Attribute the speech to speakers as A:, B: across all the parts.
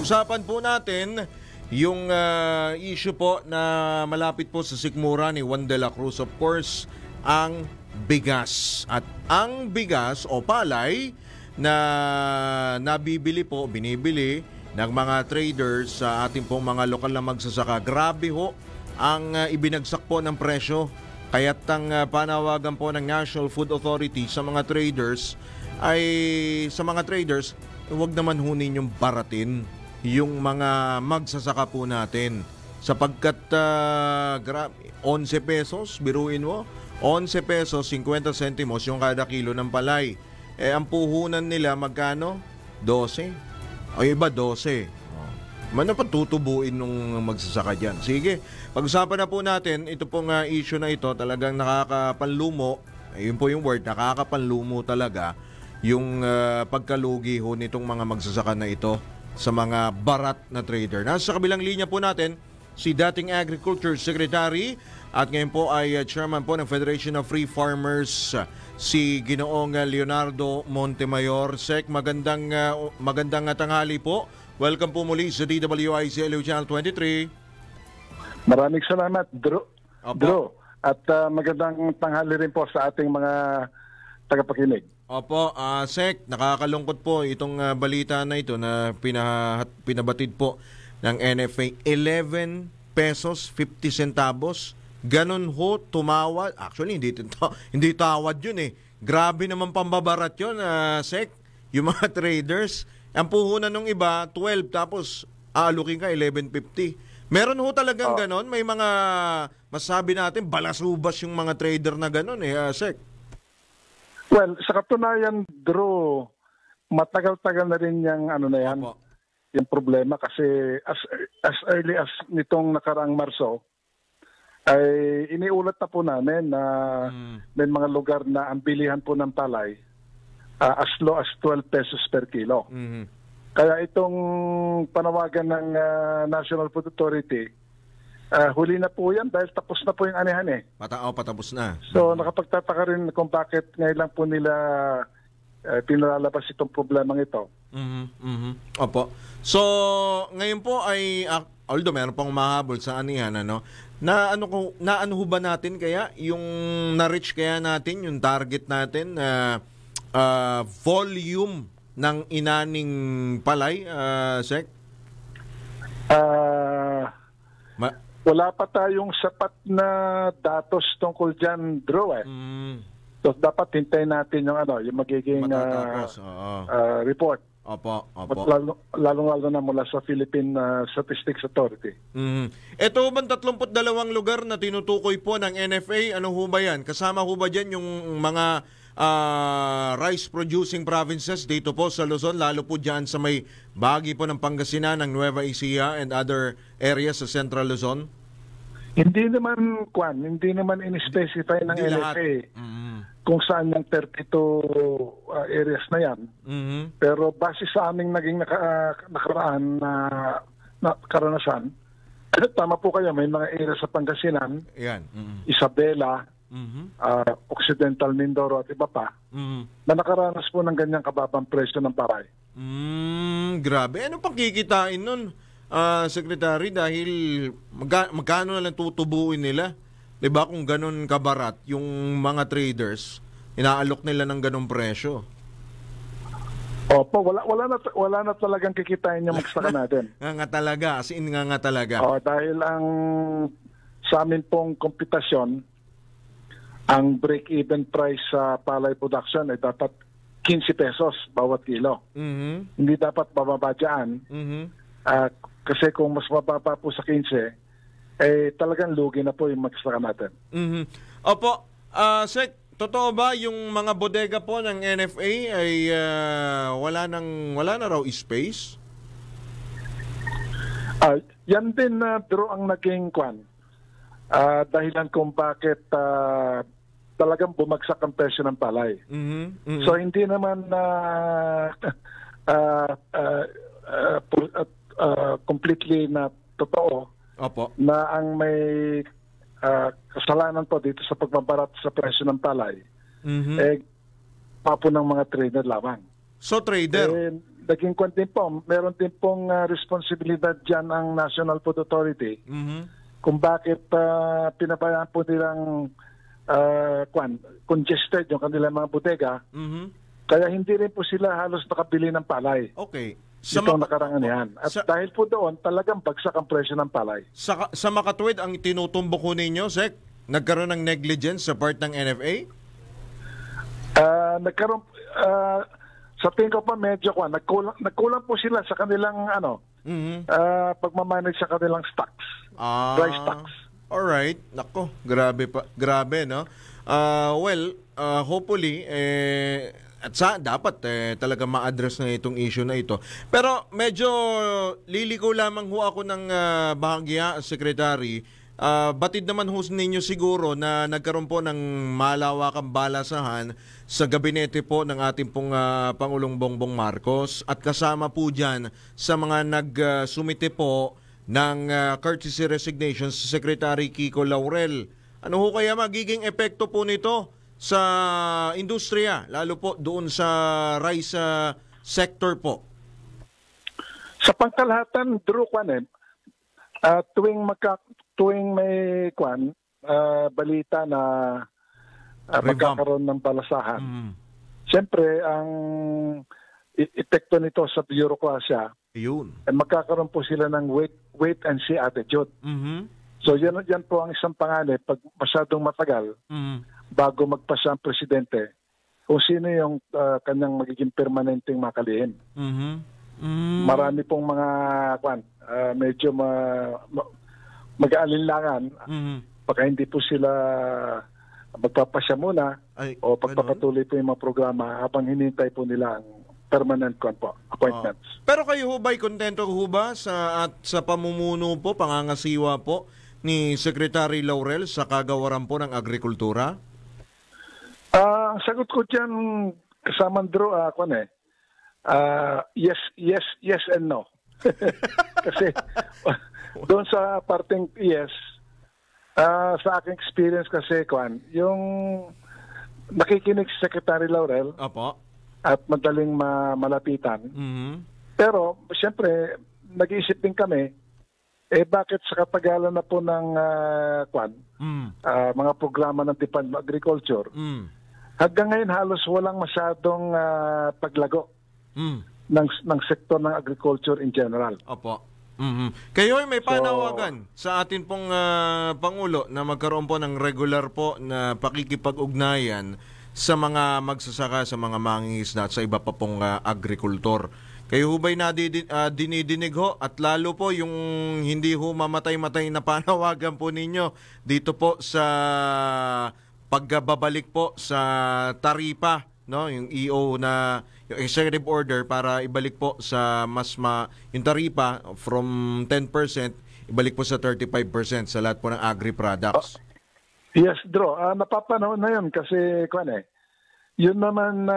A: Pag-usapan po natin yung issue po na malapit po sa sikmura ni Juan de la Cruz. Of course, ang bigas. At ang bigas o palay na nabibili po, binibili ng mga traders sa ating pong mga lokal na magsasaka. Grabe ho ang ibinagsak po ng presyo. Kaya't ang panawagan po ng National Food Authority sa mga traders ay huwag naman hunin yung baratin yung mga magsasaka po natin. Sapagkat 11 pesos, biruin mo, 11 pesos 50 sentimos yung kada kilo ng palay. Ang puhunan nila magkano? 12. Ay iba 12. Ano pa tutubuin nung magsasaka dyan? Sige, pag-usapan na po natin ito pong issue na ito. Talagang nakakapanlumo. Yun po yung word, nakakapanlumo talaga yung pagkalugi ho nitong mga magsasaka na ito sa mga barat na trader. Nasa kabilang linya po natin si dating Agriculture Secretary at ngayon po ay Chairman po ng Federation of Free Farmers, si Ginoong Leonardo Montemayor. Sec, magandang tanghali po. Welcome po muli sa DWIC LU Channel 23.
B: Maraming salamat, Drew. At magandang tanghali rin po sa ating mga tagapakinig.
A: Opo, Sec, nakakalungkot po itong balita na ito na pinabatid po ng NFA. 11 pesos 50 centavos. Ganon ho tumawad. Actually, hindi tawad yun eh. Grabe naman pambabarat yun, Sec. Yung mga traders, ang puhunan ng iba, 12 tapos aalukin ka 11.50. Meron ho talagang ganon? May mga masabi natin, balasubas yung mga trader na ganon eh, Sec.
B: Well, sa katunayan, Drew, matagal-tagal na rin yung yung problema kasi as early as nitong nakaraang Marso, ay iniulat na po namin na may mga lugar na ang bilihan po ng palay as low as 12 pesos per kilo.
A: Mm-hmm.
B: Kaya itong panawagan ng National Food Authority, huli na po yan dahil tapos na po yung anihan eh.
A: Patapos na.
B: So nakapagtataka rin kung bakit ngayon lang po nila pinalalabas itong problemang ito.
A: Opo. So ngayon po ay, although meron pang umahabol sa anihan, na ano ho ba natin kaya yung na-reach kaya natin yung target natin na volume ng inaning palay, Sec?
B: Wala pa tayong sapat na datos tungkol dyan, Drew. So dapat hintayin natin yung magiging report.
A: Opo.
B: Lalong-lalo na mula sa Philippine Statistics Authority.
A: Ito bang 32 lugar na tinutukoy po ng NFA? Ano ho ba yan? Kasama ho ba dyan yung mga rice-producing provinces dito po sa Luzon, lalo po dyan sa may bahagi po ng Pangasinan, ng Nueva Ecija and other areas sa Central Luzon?
B: Hindi naman in-specify ng NFA kung saan yung 32 areas na yan. Pero base sa aming naging nakaraan na karanasan, tama po kayo, may mga areas sa Pangasinan, Isabela, Occidental Mindoro at iba pa, na nakaranas po ng ganyang kababang presyo ng palay.
A: Grabe. Ano pang kikitain nun, Secretary, dahil magkano na lang tutubuin nila? Diba kung ganun kabarat yung mga traders, inaalok nila ng ganung presyo?
B: Opo, wala na talagang kikitain yung magsaka natin.
A: Nga talaga, as in nga talaga.
B: Dahil ang sa amin pong kompitasyon, ang break-even price sa palay production ay dapat 15 pesos bawat kilo. Hindi dapat bababa dyan. Kasi kung mas mababa po sa 15, talagang lugi na po yung magsaka natin.
A: Opo, Sec, totoo ba yung mga bodega po ng NFA ay wala na raw space?
B: Yan din na ang naging dahilan kung bakit talagang bumagsak ang presyo ng palay. So hindi naman completely na totoo.
A: Opo.
B: Na ang may kasalanan po dito sa pagbabarat sa presyo ng palay, papo ng mga trader lamang.
A: So trader?
B: naging kwan din po, meron din pong responsibilidad dyan ang National Food Authority kung bakit pinabayaan po nilang congested yung kanilang mga bodega. Kaya hindi rin po sila halos nakabili ng palay.
A: Okay.
B: Itong nakarangan yan. At dahil po doon, talagang bagsak ang presyo ng palay.
A: Sa makatuwid, ang tinutumbok ko ninyo, Sek, nagkaroon ng negligence sa part ng NFA?
B: Nagkaroon, sa tingin ko pa medyo nagkulang po sila sa kanilang pagmamanage sa kanilang stocks. Dry stocks.
A: Alright. Nako, grabe, no? Hopefully, dapat talaga ma-address na itong issue na ito. Pero medyo liliko lamang ho ako ng bahagya, Secretary. Batid naman ho ninyo siguro na nagkaroon po ng malawakang balasahan sa gabinete po ng ating pong Pangulong Bongbong Marcos at kasama po dyan sa mga nagsumite po ng courtesy resignation sa Secretary Kiko Laurel. Ano ho kaya magiging epekto po nito sa industriya, lalo po doon sa rice sector po?
B: Sa pangkalahatan, Drew, tuwing may balita na magkakaroon ng balasahan, siyempre ang epekto nito sa bureaucracia, magkakaroon po sila ng wait and see attitude. So yan po ang isang panganib pag masyadong matagal bago magpasa ang presidente kung sino yung kanyang magiging permanenteng makalihim. Marami pong mga medyo mag-aalinlangan baka hindi po sila magpapasya muna o pagpapatuloy po yung mga programa habang hinintay po nila ang permanent appointments.
A: Pero kayo ho ba'y kontento ho ba sa pamumuno po, pangangasiwa po ni Secretary Laurel sa kagawaran po ng agrikultura?
B: Ang sagot ko dyan, kasama Drew, yes and no. Kasi doon sa parteng yes, sa aking experience kasi, yung nakikinig si Secretary Laurel at madaling malapitan. Pero, siyempre, nag-iisip din kami, bakit sa katagalan na po ng mga programa ng Department of Agriculture, hanggang ngayon halos walang masyadong paglago ng sektor ng agriculture in general.
A: Kayo ay may panawagan sa atin pong Pangulo na magkaroon po ng regular po na pakikipag-ugnayan sa mga magsasaka, sa mga mangingisda at sa iba pa pong agrikultor. Kayo ho ba'y dinidinig ho at lalo po yung hindi ho mamatay-matay na panawagan po ninyo dito po sa pagbabalik po sa taripa, no, yung EO na yung executive order para ibalik po sa yung taripa from 10% ibalik po sa 35% sa lahat po ng agri-products.
B: Yes, Drew. Napapanahon na yun kasi yun naman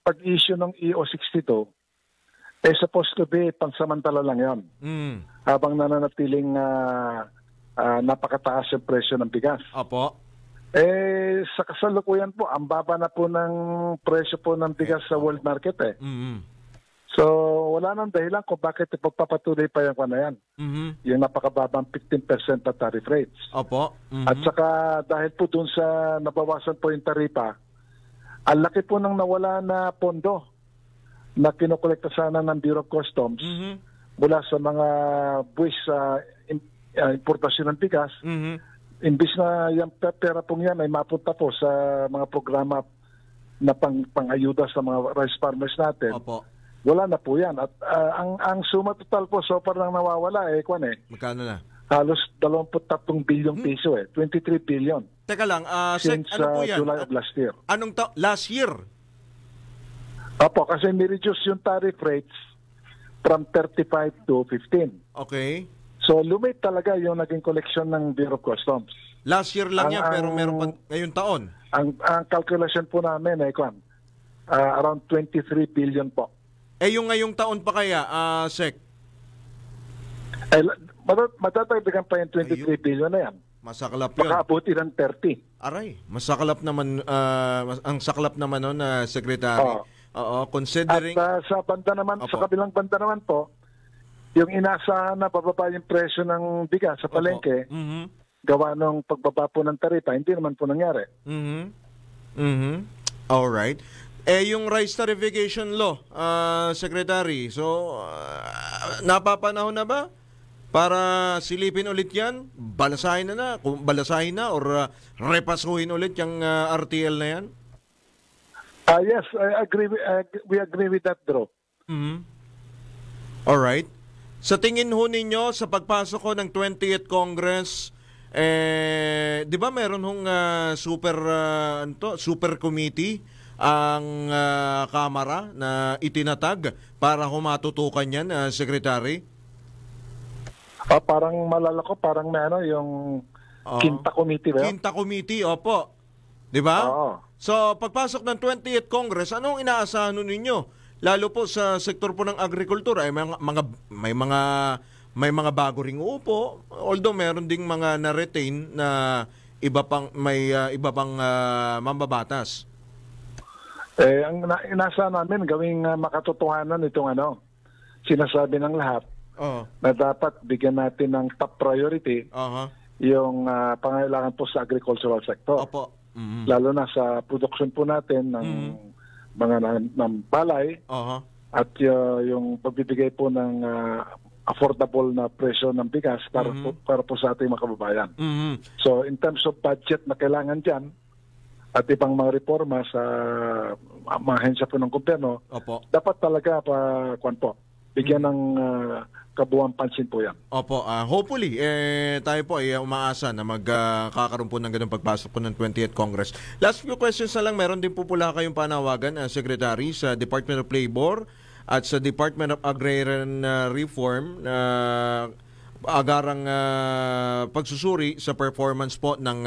B: pag-issue ng EO62 supposed to be pansamantala lang yun. Habang nananatiling napakataas yung presyo ng bigas. Sa kasalukuyan po, ang baba na po ng presyo po ng bigas sa world market So, wala nang dahilan kung bakit ipagpapatuloy pa yung yan. Yung napakababang 15% na tariff rates. At saka dahil po dun sa nabawasan po yung taripa, ang laki po nang nawala na pondo na kinukolekta sana ng Bureau of Customs mula sa mga buwis sa importasyon ng bigas. Imbis na yung pera pong yan ay mapunta po sa mga programa na pang-ayuda sa mga rice farmers natin. Wala na po yan. At ang suma total po so far lang nawawala
A: magkano na?
B: Halos 23 bilyong piso 23 billion.
A: Teka lang,
B: since
A: ano po yan?
B: July of last year.
A: Last year?
B: Kasi ni-reduce yung tariff rates from 35 to 15.
A: Okay.
B: So, lumit talaga yung naging collection ng Bureau of Customs.
A: Last year lang yan, pero meron pa ngayong taon?
B: Ang calculation po namin around 23 billion po.
A: Yung ngayong taon pa kaya, Sec?
B: Matatagdagan pa yung 23 billion na yan.
A: Masaklap yun.
B: Baka abuti ng 30.
A: Aray, masaklap naman, ang saklap naman nun, Secretary. Oo, considering...
B: At sa banda naman, sa kabilang banda naman po, yung inaasahan na bababa yung presyo ng bigas sa palengke, gawa ng pagbaba po ng taripa, hindi naman po nangyari.
A: Alright. Yung rice tarification law, Secretary, so napapanahon na ba para silipin ulit yan? Balasahin na or repasuhin ulit yung RTL na yan?
B: Yes, we agree with that, Drew.
A: Alright. Sa tingin ho ninyo, sa pagpasok ko ng 20th Congress, di ba meron hong super committee ang Kamara na itinatag para humatutukan yan, Secretary?
B: Parang malala ko, parang may yung Quinta Committee ba?
A: Quinta Committee, opo. Di ba? So, pagpasok ng 20th Congress, anong inaasahan ninyo? Lalo po sa sektor po ng agrikultura, ay may mga bago ring upo, although meron ding mga na-retain na iba pang mambabatas.
B: Ang inaasahan namin gawing makatotohanan itong sinasabi ng lahat na dapat bigyan natin ng top priority yung pangailangan po sa agricultural sector.
A: Opo.
B: Lalo na sa production po natin ng mga ng palay at yung pagbibigay po ng affordable na presyo ng bigas para po sa ating mga kababayan. So in terms of budget na kailangan dyan at ibang mga reforma sa mga ahensya po ng gobyerno, dapat talaga bigyan ng kabuuan pansin po yan.
A: Opo, hopefully, tayo po ay umaasa na magkakaroon po ng ganung pagpasok po ng 20th Congress. Last few questions na lang, meron din po pula kayong panawagan, Secretary, sa Department of Labor at sa Department of Agrarian Reform na agarang pagsusuri sa performance po ng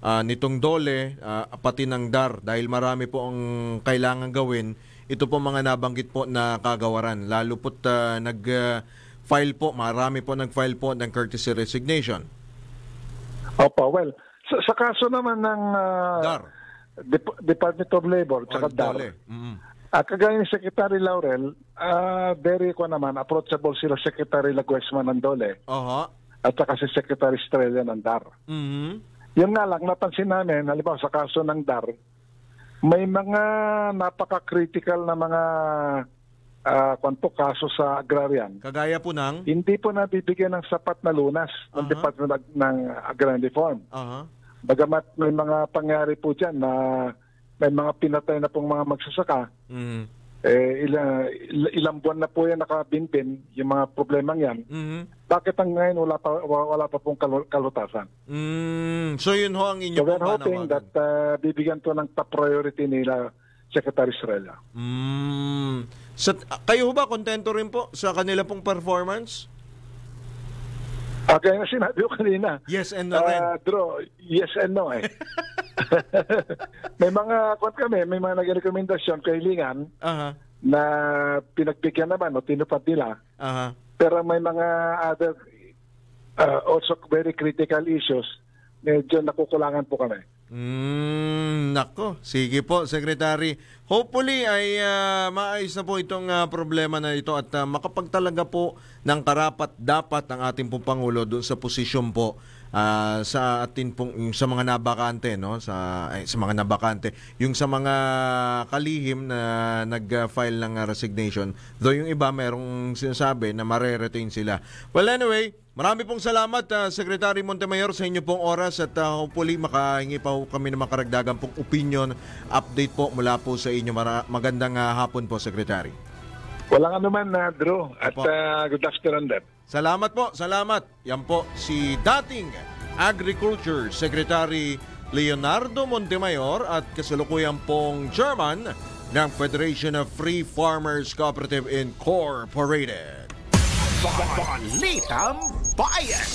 A: nitong DOLE, pati ng DAR, dahil marami po ang kailangan gawin. Ito po mga nabanggit po na kagawaran. Lalo po't marami po nag-file po ng courtesy resignation.
B: Opo, well, sa kaso naman ng
A: DAR.
B: Department of Labor at DAR, kagaya ni Secretary Laurel, very approachable sila Secretary Laguesman ng DOLE at saka si Secretary Estrella ng DAR. Yun nga lang, napansin namin, halimbawa sa kaso ng DAR, may mga napaka-critical na mga kaso sa agrarian.
A: Kagaya po ng?
B: Hindi po nabibigyan ng sapat na lunas ng Department ng Agrarian Reform. Bagamat may mga pangyari po dyan na may mga pinatay na pong mga magsasaka, ilang buwan na po yan nakabinbin yung mga problemang yan. Bakit ang ngayon wala pa pong kalutasan?
A: So yun ho ang inyo
B: we're hoping that bibigyan to ng top priority nila Secretary Estrella.
A: Kayo ho ba kontento rin po sa kanila pong performance?
B: Kaya nga sinabi ko kanina.
A: Yes and no rin.
B: Drew, yes and no may mga nag-rekomendasyon kahilingan na pinagbigyan naman o tinupad nila. Pero may mga other also very critical issues, medyo nakukulangan po kami.
A: Nako, sige po, Secretary. Hopefully ay maayos na po itong problema na ito at makapagtalaga po ng karapat-dapat ang ating pong Pangulo doon sa posisyon po sa atin pong sa mga nabakante, no? Sa mga nabakante, yung sa mga kalihim na nag-file ng resignation, though yung iba merong sinasabi na mare-retain sila. Well, anyway, marami pong salamat, Secretary Montemayor, sa inyo pong oras at hopefully makahingi pa kami ng makaragdagan pong opinion, update po mula po sa inyo. Magandang hapon po, Secretary.
B: Walang anuman, Drew, at good afternoon din.
A: Salamat po, salamat. Yan po si dating Agriculture Secretary Leonardo Montemayor at kasalukuyan pong Chairman ng Federation of Free Farmers Cooperative Incorporated.
C: Balitang Bayan.